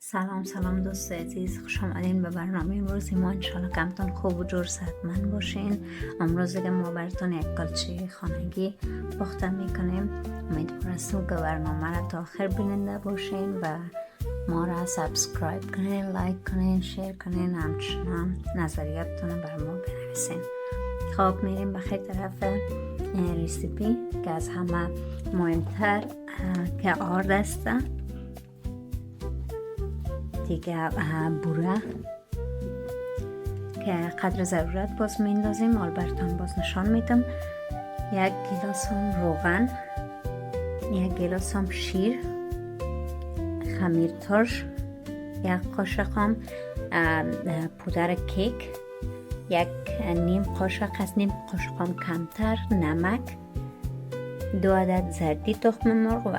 سلام دوست عزیز، خوش آمدین به برنامه امروزی ما. انشالله کمتون خوب و جور صحتمند باشین. امروز دیگه ما براتون یک کلچه خانگی پخته میکنیم. امیدوار هستم که برنامه را تا آخر بیننده باشین و ما را سابسکرایب کنین، لایک کنین، شیر کنین، همچنان نظریاتتون بر ما بنویسین. خب میریم به خیلی طرف ریسیپی که از همه مهمتر که آرد است دیگه بوره که قدر ضرورت باز میندازیم. براتون باز نشان میدم. 1 گیلاس هم روغن، 1 گیلاس هم شیر، خمیر ترش، 1 قاشق هم پودر کیک، 1 نیم قاشق از نیم قاشق هم کمتر نمک، 2 عدد زردی تخم مرغ و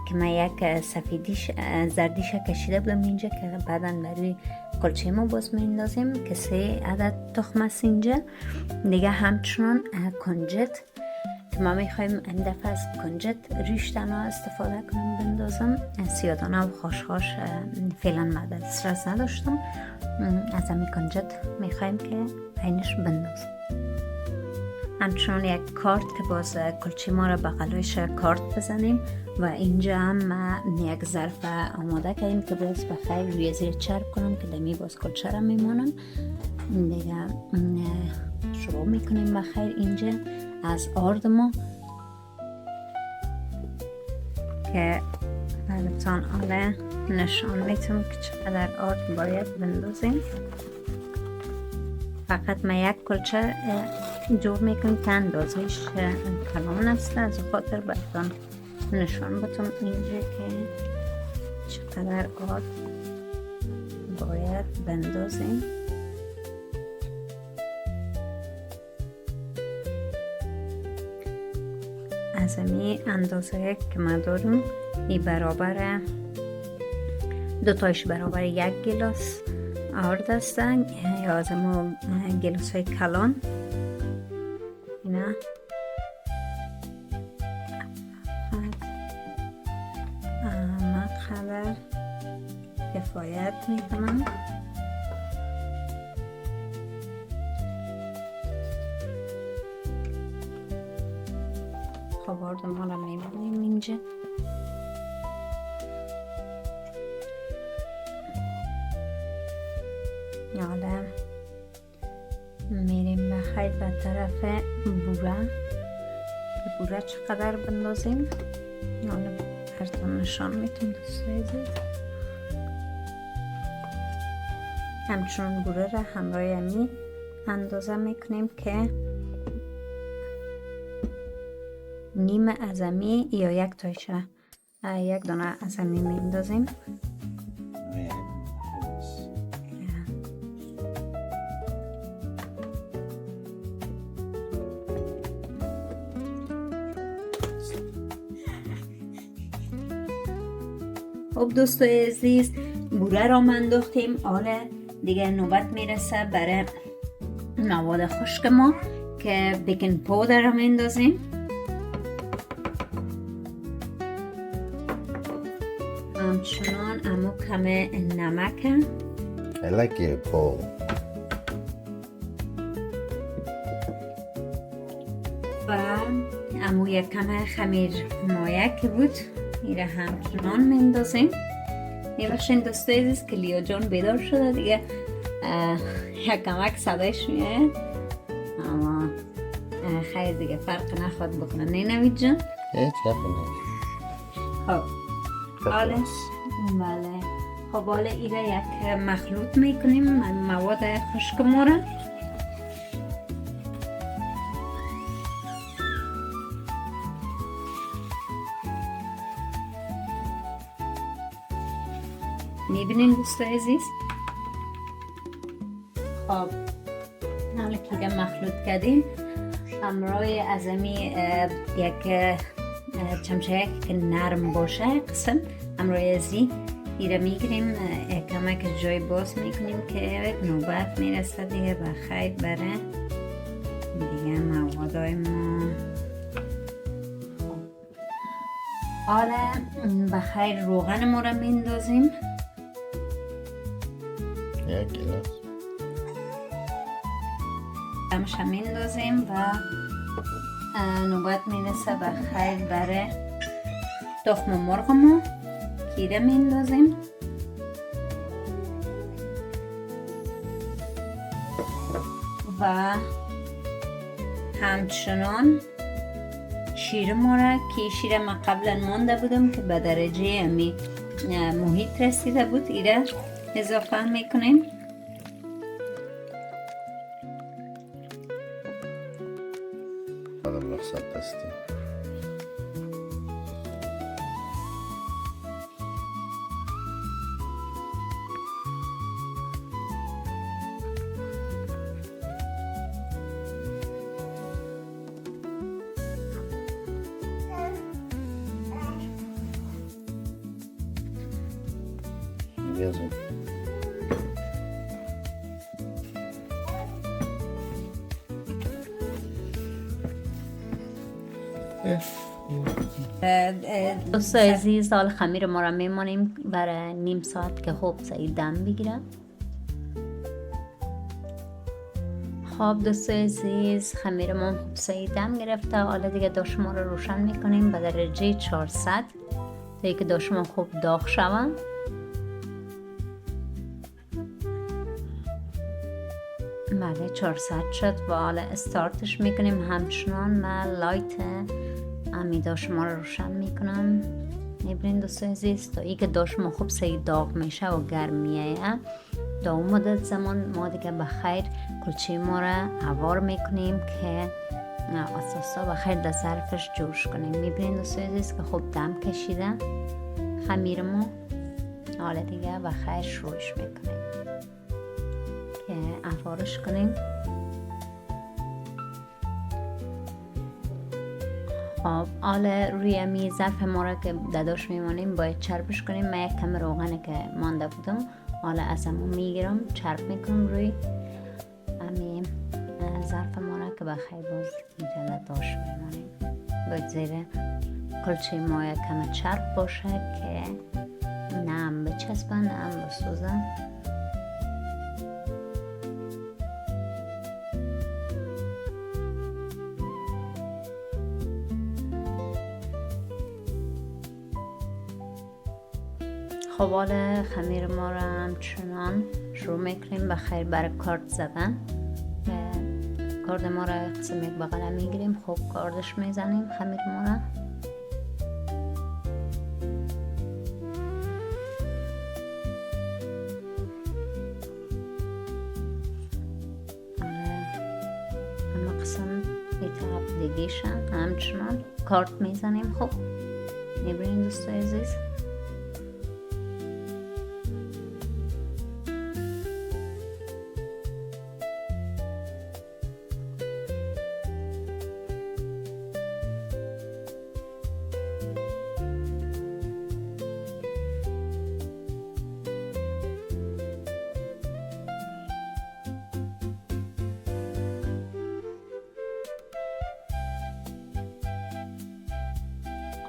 که من یک زردیش کشیده بودم اینجا که بعدا برای کلچه ما باز میندازیم که 3 عدد تخم است اینجا دیگه. همچنان کنجد که ما میخوایم این دفعه از کنجد ریش دانه استفاده کنم بندازم. 30 دانه و خاش فعلا من دسترس نداشتم. از همین کنجد میخوایم که اینش بندازم. همچنان 1 کارت که باز کلچه ما را بغلش کارت بزنیم و اینجا هم 1 ظرف آماده کردیم که باز بخیر روی زیر چرب کنم که دمی باز کلچه را میمانم دیگه. شروع میکنیم بخیر اینجا از آرد ما که براتون حالا نشان میتونم که چقدر آرد باید بندازیم. فقط من 1 کلچه جور میکنم که اندازش کلان است، از خاطر براتون نشان بدم اینجا که چقدر آرد باید بندازیم. از این اندازه که ما داریم این برابر 2 تایش برابر 1 گیلاس آرد هستن یا از ما گیلاس های کلان. اینا مقدر کفایت میکنم. خب آرد ما را میبینیم اینجا. حالا میریم بخیر به طرف بوره. بوره چقدر بندازیم حالا براتون نشان میتونم دوست عزیز. همچنان بوره را همراه یمی اندازه میکنیم که نیم ازمی یا 1 تایشه 1 دانه ازمی میندازیم. خب دوستو عزیز، بوره را انداختیم. حالا دیگه نوبت میرسه برای مواد خشک ما که بیکینگ پودر را میندازیم. همچنان امو کم نمک. I like your bowl. و امو یک کم خمیر مایه که بود میره همچنان میندازیم. میبخشین دوست عزیز که لیو جان بیدار شده دیگه یک کمک صدایش میاد اما خیر دیگه فرق نخواد بکنه. نه نوید جان؟ خب حالا بله خب حالا ایره یک مخلوط میکنیم مواد خشک ما را. میبینین دوست عزیز. خب حالا که مخلوط کردیم همراه ازمی 1 چمچه که نرم باشه قسم همراه ازی ایره میگیریم کمک جای باز میکنیم که نوبت میرسه دیگه بخیر بره دیگه موادای ما. حالا بخیر روغن ما را میندازیم یک گلاس. همش میندازیم و نوبت میرسه به خیر برای تخم مرغمو. کیره میندازیم و همچنان شیر ما را که شیر ما قبلا مانده بودم که به درجه محیط رسیده بود ایره اضافه میکنیم. حالا رخصت هستیم. بیازم. دوستای عزیز، حال خمیر ما را میمانیم برای نیم ساعت که خوب سعی دم بگیره. خب دوستای عزیز، خمیر ما خوب سعی دم گرفته. حالا دیگه داش ما رو روشن میکنیم به درجه 400 تا اینکه داش ما خوب داغ شوند. بله 400 شد و حالا استارتش میکنیم. همچنان من لایت امیدا شما رو روشن میکنم. میبینید دوستان عزیز تا اینکه داش ما خوب سعی داغ میشه و گرم میایه. تا اون مدت زمان ما دیگه بخیر کلچه ما رو عوار میکنیم که اساسا بخیر در ظرفش جوش کنیم. میبینید دوستان عزیز که خوب دم کشیده خمیر ما. حالا دیگه بخیر شروعش میکنیم که عوارش کنیم. خب حالا روی می ظرف ما را که داداش میمانیم باید چربش کنیم. من یک کم روغنه که مانده بودم حالا از همون میگیرم چرب میکنم روی امی ظرف ما را که بخیر باز اینجا داشت میمانیم. باید زیر کلچه ما یک کم چرب باشه که نم بچسبه نم بسوزه. خب حالا خمیر ما را همچنان شروع میکنیم بخیر برای کارد زدن. کارد ما را قسم یک بغله میگیریم. خب کاردش میزنیم خمیر ما را. همه قسم ای طرف دیگیشن همچنان کارد میزنیم. خب میبینید دوستای عزیز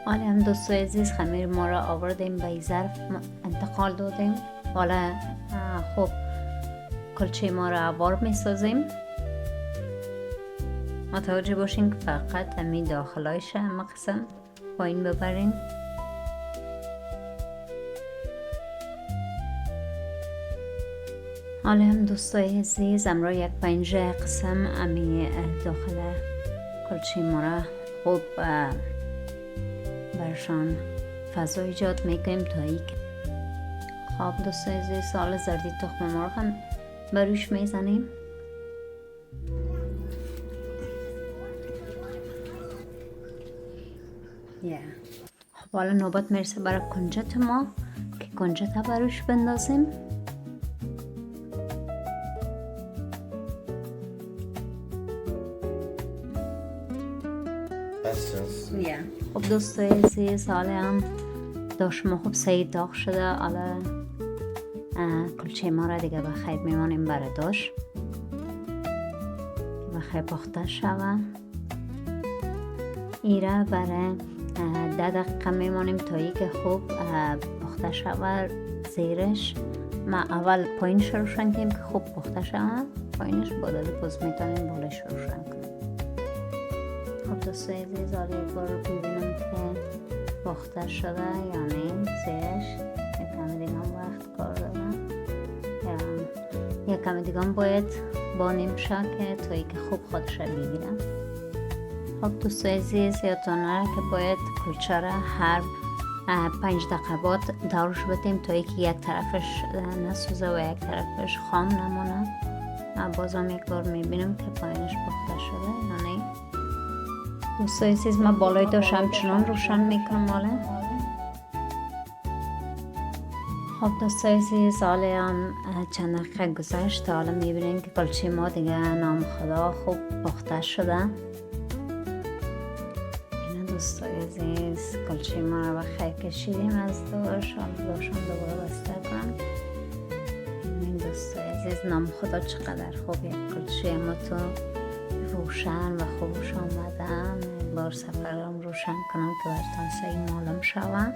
حالا هم دوستای عزیز خمیر ما را آوردیم به ظرف انتقال دادیم. حالا خب کلچه ما را عوار می سازیم. متوجه باشین که فقط همین داخلایش همه قسم پایین ببرین. حالا هم دوستای عزیز امرا یک پنجه قسم امی داخل کلچه ما را خوب برشان فضا ایجاد میکنیم تا ای که خب دوستای عزیز سال زردی تخم مرغ هم بروش میزنیم. خب حالا نوبت میرسه برای کنجت ما که کنجت ها بروش بندازیم. خب دوستای عزیز حالا هم داش ما خوب سعی داغ شده. حالا کلچه ما را دیگه بخیر میمانیم برای داش که بخیر پخته شوه. ایره برای 10 دقیقه میمانیم تا ای که خوب پخته شوه زیرش ما اول پایینش روشن کنیم که خوب پخته شود. پایینش بعد باز میتونیم بالش روشن کنیم. خب دوستای عزیز، حالا یک بار رو ببینم که پخته شده یا نه. زیرش یکم دیگه وقت کار دارم یا یکم دیگه باید بانیم شه که توی که خوب خودش بگیرم. خب دوستای عزیز، یادتون نره که باید کلچه را هر 5 دقیقه بعد دورش بدیم تا اینکه یک طرفش نسوزه و یک طرفش خام نمونه. بازم یک بار میبینم که پایینش پخته شده یا نه. دوستای عزیز، من بالای داشت همچنان روشن میکنم حالا. خب دوستای عزیز، حالا هم چند دقیقه گذشت. حالا میبینیم که کلچه ما دیگه نام خدا خوب پخته شده. این دوستای عزیز، کلچه ما رو بخیر کشیدیم از داشت. حالا داشتم دوباره بسته کنم. این دوستای عزیز، نام خدا چقدر خوب یک کلچه ما تو روشن و خوبش آمدم. بار سفرم روشن کنم که برتان سعی معلوم شوم.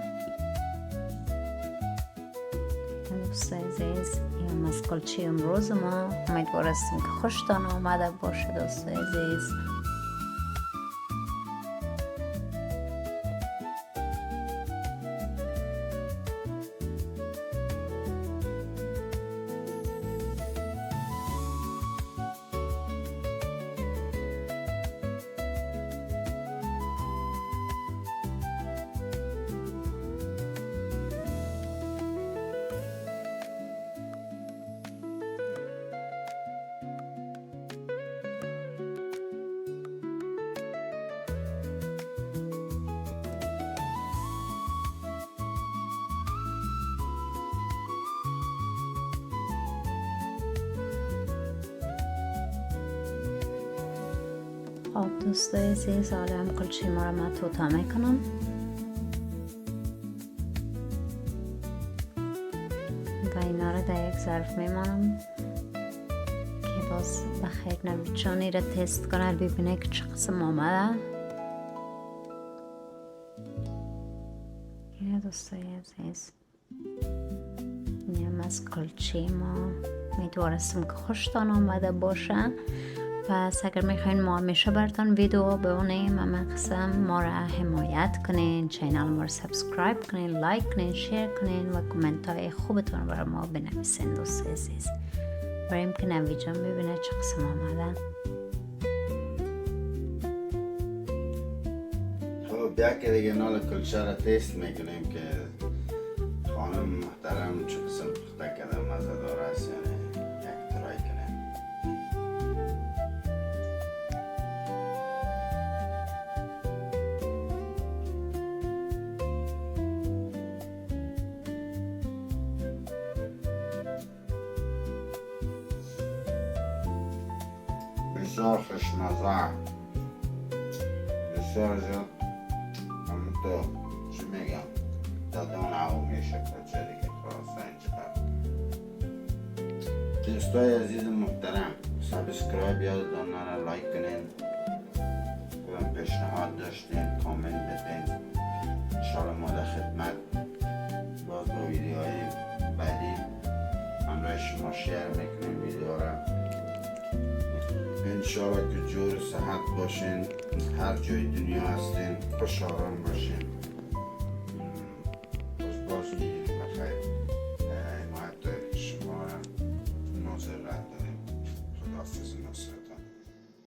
دوستای عزیز، این از کلچه امروز ما. امیدوار هستم که خوشتان آمده باشه دوستای عزیز. خب دوستای عزیز، حالا هم کلچه ما رو من توتا میکنم. و اینا رو در یک ظرف میمانم که باز بخیر نویچانی رو تست کنه ببینه که چه قسم آمده. اینه دوستای عزیز، اینم از کلچه ما. امیدوارم که خوشتان آمده باشه. پس اگر میخواین ما همیشه براتون ویدیو ببینیم، اما قسم ما را حمایت کنین، چینل ما را سابسکرایب کنین، لایک کنین، شیر کنین و کامنت های خوبتون برای ما بنویسین دوست عزیز. بریم که نوی جان ببینه چه قسم آمده. خب یک دیگه نال کلچه را تست میکنیم که خانم محترم چه قسم پخته کرده، مزه دار است یا نه. یک ترای کنیم. بسیار خوشمزه، بسیار زیاد. همون تو چی میگم دادان او میشه کلچه دیگه خلاصه اینچقدر. دوستای عزیز محترم، سابسکرایب یادتان نره، لایک کنین و پیشنهاد داشتین کامنت بدین. انشاءالله ما در خدمت باز با ویدیوهای بعدی همراه شما شیر میکنیم ویدیو را. انشاءالله که جور صحت باشین، هر جای دنیا هستین خوش آرام باشین. باز میگیم بخیر. حمایت شما را ناظر رد داریم. خداحافظ ناصر.